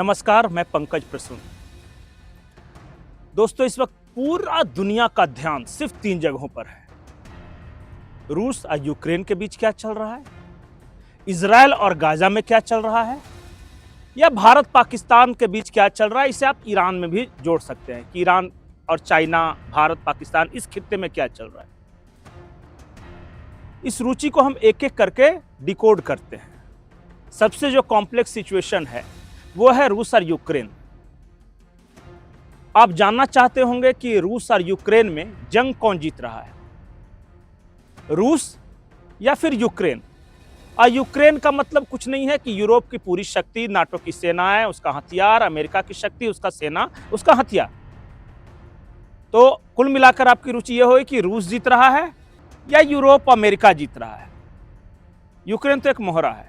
नमस्कार, मैं पंकज प्रसून। दोस्तों, इस वक्त पूरा दुनिया का ध्यान सिर्फ 3 जगहों पर है। रूस और यूक्रेन के बीच क्या चल रहा है, इजराइल और गाजा में क्या चल रहा है, या भारत पाकिस्तान के बीच क्या चल रहा है। इसे आप ईरान में भी जोड़ सकते हैं कि ईरान और चाइना, भारत पाकिस्तान, इस खित्ते में क्या चल रहा है। इस रुचि को हम एक एक करके डिकोड करते हैं। सबसे जो कॉम्प्लेक्स सिचुएशन है वो है रूस और यूक्रेन। आप जानना चाहते होंगे कि रूस और यूक्रेन में जंग कौन जीत रहा है, रूस या फिर यूक्रेन। और यूक्रेन का मतलब कुछ नहीं है कि यूरोप की पूरी शक्ति, नाटो की सेना है, उसका हथियार, अमेरिका की शक्ति, उसका सेना, उसका हथियार। तो कुल मिलाकर आपकी रुचि यह होगी कि रूस जीत रहा है या यूरोप, अमेरिका जीत रहा है। यूक्रेन तो एक मोहरा है।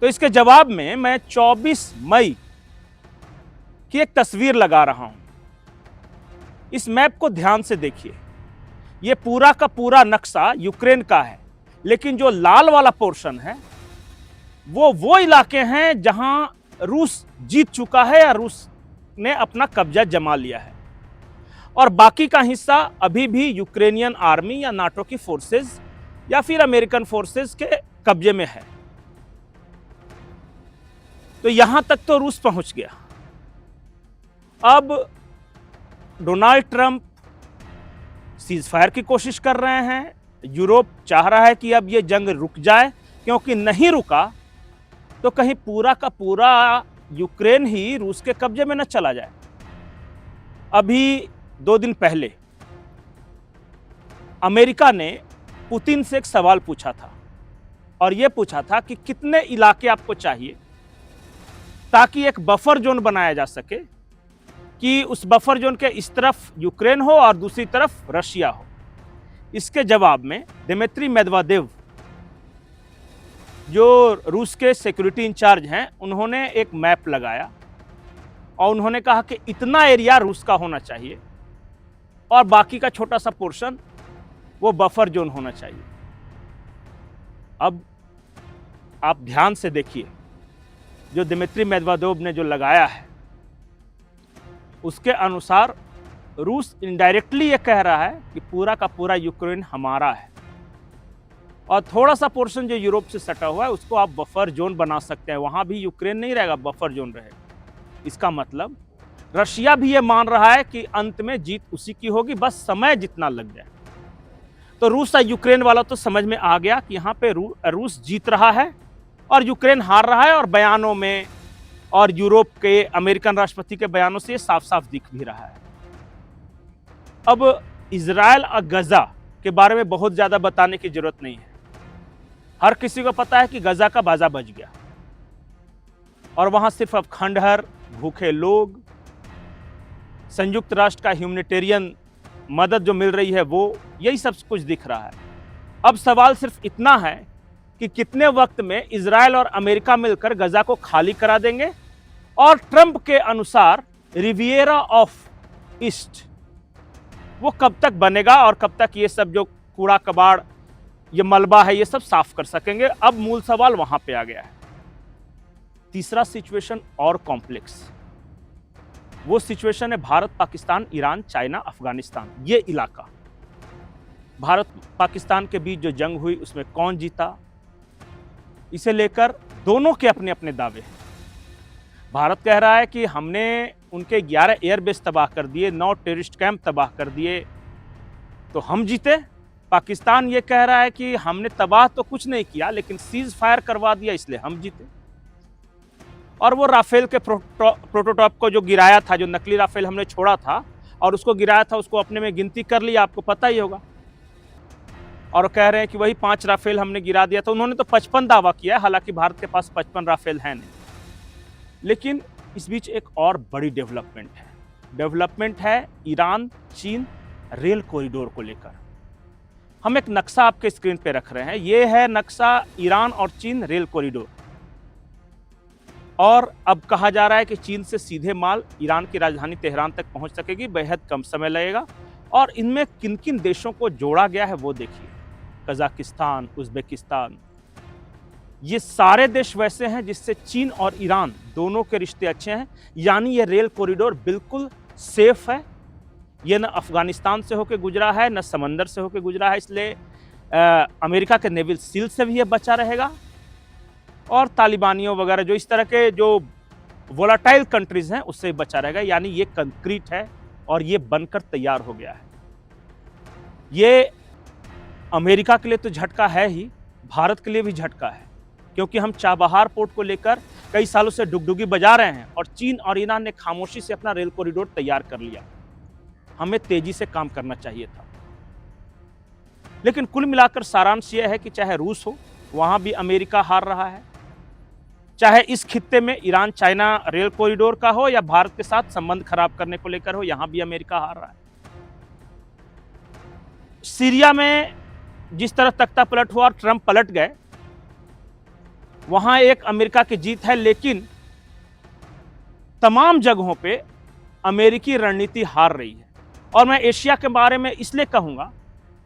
तो इसके जवाब में मैं 24 मई की एक तस्वीर लगा रहा हूं। इस मैप को ध्यान से देखिए। यह पूरा का पूरा नक्शा यूक्रेन का है, लेकिन जो लाल वाला पोर्शन है वो इलाके हैं जहां रूस जीत चुका है या रूस ने अपना कब्जा जमा लिया है, और बाकी का हिस्सा अभी भी यूक्रेनियन आर्मी या नाटो की फोर्सेस या फिर अमेरिकन फोर्सेस के कब्जे में है। तो यहां तक तो रूस पहुंच गया। अब डोनाल्ड ट्रंप सीज फायर की कोशिश कर रहे हैं। यूरोप चाह रहा है कि अब यह जंग रुक जाए, क्योंकि नहीं रुका तो कहीं पूरा का पूरा यूक्रेन ही रूस के कब्जे में न चला जाए। अभी 2 दिन पहले अमेरिका ने पुतिन से एक सवाल पूछा था, और यह पूछा था कि कितने इलाके आपको चाहिए ताकि एक बफर जोन बनाया जा सके कि उस बफर जोन के इस तरफ यूक्रेन हो और दूसरी तरफ रशिया हो। इसके जवाब में दिमित्री मेदवेदेव, जो रूस के सिक्योरिटी इंचार्ज हैं, उन्होंने एक मैप लगाया और उन्होंने कहा कि इतना एरिया रूस का होना चाहिए और बाकी का छोटा सा पोर्शन वो बफर जोन होना चाहिए। अब आप ध्यान से देखिए, जो दिमित्री मेदवेदेव ने जो लगाया है उसके अनुसार रूस इनडायरेक्टली ये कह रहा है कि पूरा का पूरा यूक्रेन हमारा है, और थोड़ा सा पोर्शन जो यूरोप से सटा हुआ है उसको आप बफर जोन बना सकते हैं। वहां भी यूक्रेन नहीं रहेगा, बफर जोन रहेगा। इसका मतलब रशिया भी ये मान रहा है कि अंत में जीत उसी की होगी, बस समय जितना लग जाए। तो रूस और यूक्रेन वाला तो समझ में आ गया कि यहाँ पे रूस जीत रहा है और यूक्रेन हार रहा है, और बयानों में और यूरोप के, अमेरिकन राष्ट्रपति के बयानों से साफ साफ दिख भी रहा है। अब इजराइल और गजा के बारे में बहुत ज्यादा बताने की जरूरत नहीं है। हर किसी को पता है कि गजा का बाजा बज गया, और वहां सिर्फ अब खंडहर, भूखे लोग, संयुक्त राष्ट्र का ह्यूमैनिटेरियन मदद जो मिल रही है वो, यही सब कुछ दिख रहा है। अब सवाल सिर्फ इतना है कि कितने वक्त में इजराइल और अमेरिका मिलकर गजा को खाली करा देंगे, और ट्रंप के अनुसार रिविएरा ऑफ ईस्ट वो कब तक बनेगा और कब तक ये सब जो कूड़ा कबाड़, ये मलबा है, ये सब साफ कर सकेंगे। अब मूल सवाल वहां पे आ गया है। तीसरा सिचुएशन और कॉम्प्लेक्स, वो सिचुएशन है भारत, पाकिस्तान, ईरान, चाइना, अफगानिस्तान। ये इलाका, भारत पाकिस्तान के बीच जो जंग हुई उसमें कौन जीता, इसे लेकर दोनों के अपने अपने दावे हैं। भारत कह रहा है कि हमने उनके 11 एयरबेस तबाह कर दिए, 9 टेररिस्ट कैंप तबाह कर दिए, तो हम जीते। पाकिस्तान ये कह रहा है कि हमने तबाह तो कुछ नहीं किया, लेकिन सीज फायर करवा दिया, इसलिए हम जीते। और वो राफेल के प्रोटोटाइप को जो गिराया था, जो नकली राफेल हमने छोड़ा था और उसको गिराया था, उसको अपने में गिनती कर लिया, आपको पता ही होगा। और कह रहे हैं कि वही 5 राफेल हमने गिरा दिया। तो उन्होंने तो 55 दावा किया, हालांकि भारत के पास 55 राफेल है नहीं। लेकिन इस बीच एक और बड़ी डेवलपमेंट है ईरान चीन रेल कॉरिडोर को लेकर। हम एक नक्शा आपके स्क्रीन पे रख रहे हैं। ये है नक्शा ईरान और चीन रेल कॉरिडोर, और अब कहा जा रहा है कि चीन से सीधे माल ईरान की राजधानी तेहरान तक पहुंच सकेगी, बेहद कम समय लगेगा। और इनमें किन किन देशों को जोड़ा गया है वो देखिए, कजाकिस्तान, उज्बेकिस्तान, ये सारे देश वैसे हैं जिससे चीन और ईरान दोनों के रिश्ते अच्छे हैं, यानी ये रेल कॉरिडोर बिल्कुल सेफ है। ये न अफगानिस्तान से होकर गुजरा है, न समंदर से होकर गुजरा है, इसलिए अमेरिका के नेवल सील से भी ये बचा रहेगा और तालिबानियों वगैरह जो इस तरह के जो वोलाटाइल कंट्रीज हैं उससे बचा रहेगा। यानी ये कंक्रीट है और ये बनकर तैयार हो गया है। ये अमेरिका के लिए तो झटका है ही, भारत के लिए भी झटका है, क्योंकि हम चाबहार पोर्ट को लेकर कई सालों से डुगडुगी बजा रहे हैं और चीन और ईरान ने खामोशी से अपना रेल कॉरिडोर तैयार कर लिया। हमें तेजी से काम करना चाहिए था। लेकिन कुल मिलाकर सारांश यह है कि चाहे रूस हो, वहां भी अमेरिका हार रहा है, चाहे इस खित्ते में ईरान चाइना रेल कॉरिडोर का हो या भारत के साथ संबंध खराब करने को लेकर हो, यहां भी अमेरिका हार रहा है। सीरिया में जिस तरह तख्ता पलट हुआ और ट्रंप पलट गए, वहां एक अमेरिका की जीत है, लेकिन तमाम जगहों पे अमेरिकी रणनीति हार रही है। और मैं एशिया के बारे में इसलिए कहूंगा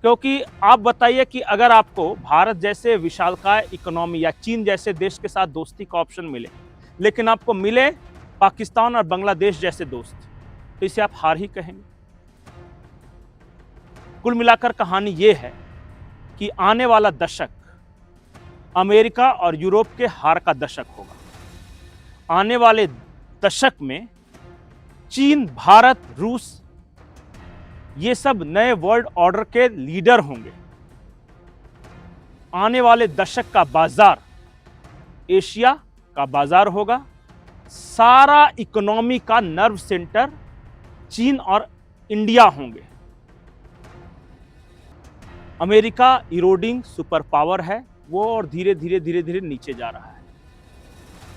क्योंकि आप बताइए कि अगर आपको भारत जैसे विशालकाय इकोनॉमी या चीन जैसे देश के साथ दोस्ती का ऑप्शन मिले, लेकिन आपको मिले पाकिस्तान और बांग्लादेश जैसे दोस्त, तो इसे आप हार ही कहेंगे। कुल मिलाकर कहानी यह है कि आने वाला दशक अमेरिका और यूरोप के हार का दशक होगा। आने वाले दशक में चीन, भारत, रूस ये सब नए वर्ल्ड ऑर्डर के लीडर होंगे। आने वाले दशक का बाजार एशिया का बाजार होगा। सारा इकोनॉमी का नर्व सेंटर चीन और इंडिया होंगे। अमेरिका इरोडिंग सुपर पावर है वो, और धीरे धीरे नीचे जा रहा है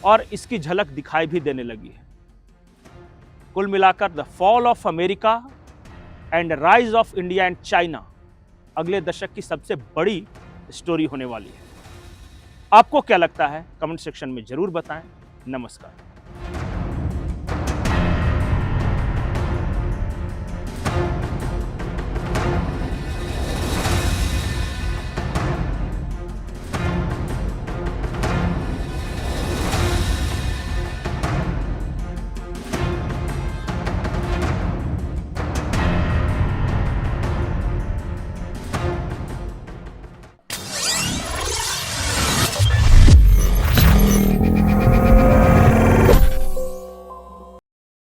और इसकी झलक दिखाई भी देने लगी है। कुल मिलाकर the fall of America and rise of India and China अगले दशक की सबसे बड़ी स्टोरी होने वाली है। आपको क्या लगता है? कमेंट सेक्शन में जरूर बताएं। नमस्कार।